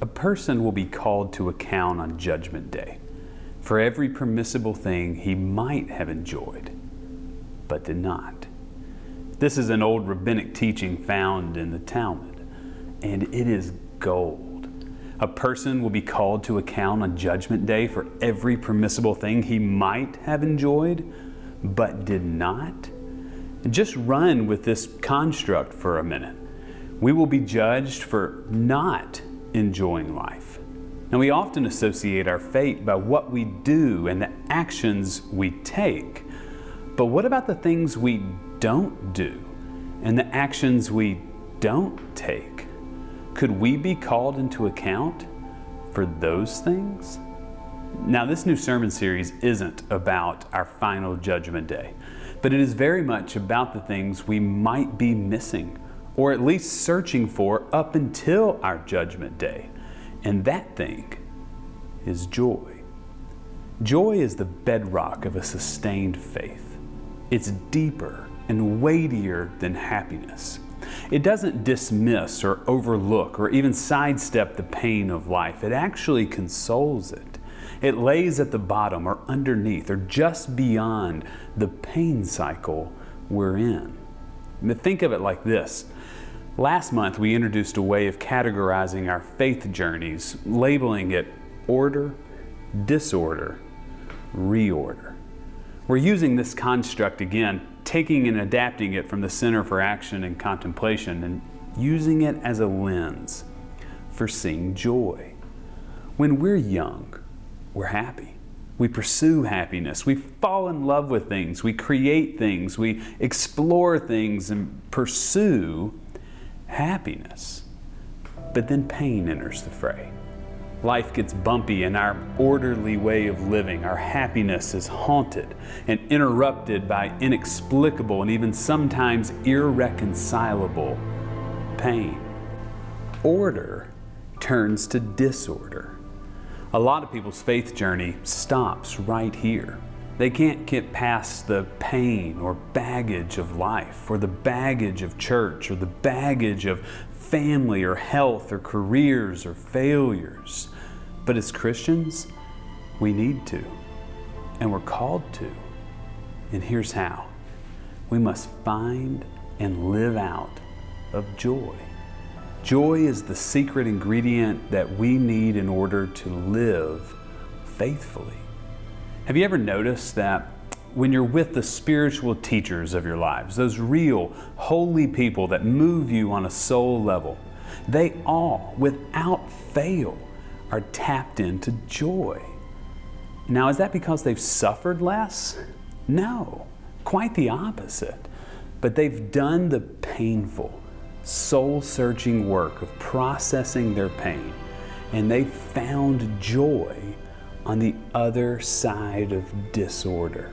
A person will be called to account on Judgment Day for every permissible thing he might have enjoyed, but did not. This is an old rabbinic teaching found in the Talmud, and it is gold. A person will be called to account on Judgment Day for every permissible thing he might have enjoyed, but did not. And just run with this construct for a minute. We will be judged for not enjoying life. Now, we often associate our fate by what we do and the actions we take. But what about the things we don't do and the actions we don't take? Could we be called into account for those things? Now, this new sermon series isn't about our final judgment day, but it is very much about the things we might be missing, or at least searching for up until our judgment day. And that thing is joy. Joy is the bedrock of a sustained faith. It's deeper and weightier than happiness. It doesn't dismiss or overlook or even sidestep the pain of life. It actually consoles it. It lays at the bottom or underneath or just beyond the pain cycle we're in. Think of it like this. Last month, we introduced a way of categorizing our faith journeys, labeling it order, disorder, reorder. We're using this construct again, taking and adapting it from the Center for Action and Contemplation and using it as a lens for seeing joy. When we're young, we're happy. We pursue happiness. We fall in love with things. We create things. We explore things and pursue happiness. But then pain enters the fray. Life gets bumpy and our orderly way of living, our happiness is haunted and interrupted by inexplicable and even sometimes irreconcilable pain. Order turns to disorder. A lot of people's faith journey stops right here. They can't get past the pain or baggage of life, or the baggage of church, or the baggage of family or health or careers or failures. But as Christians, we need to, and we're called to. And here's how. We must find and live out of joy. Joy is the secret ingredient that we need in order to live faithfully. Have you ever noticed that when you're with the spiritual teachers of your lives, those real, holy people that move you on a soul level, they all, without fail, are tapped into joy? Now, is that because they've suffered less? No, quite the opposite. But they've done the painful, soul-searching work of processing their pain, and they've found joy on the other side of disorder.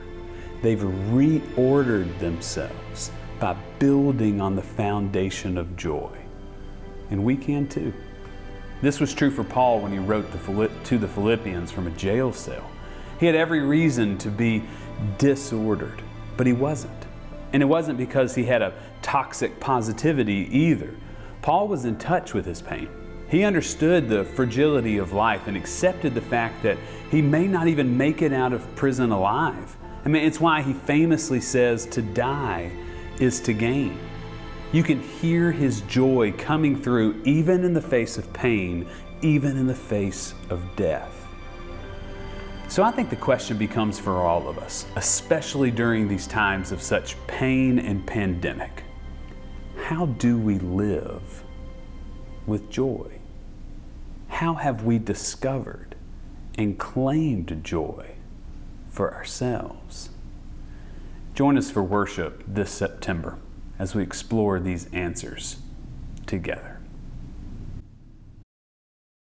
They've reordered themselves by building on the foundation of joy. And we can too. This was true for Paul when he wrote to the Philippians from a jail cell. He had every reason to be disordered, but he wasn't. And it wasn't because he had a toxic positivity either. Paul was in touch with his pain. He understood the fragility of life and accepted the fact that he may not even make it out of prison alive. I mean, it's why he famously says to die is to gain. You can hear his joy coming through even in the face of pain, even in the face of death. So I think the question becomes for all of us, especially during these times of such pain and pandemic, how do we live with joy? How have we discovered and claimed joy for ourselves? Join us for worship this September as we explore these answers together.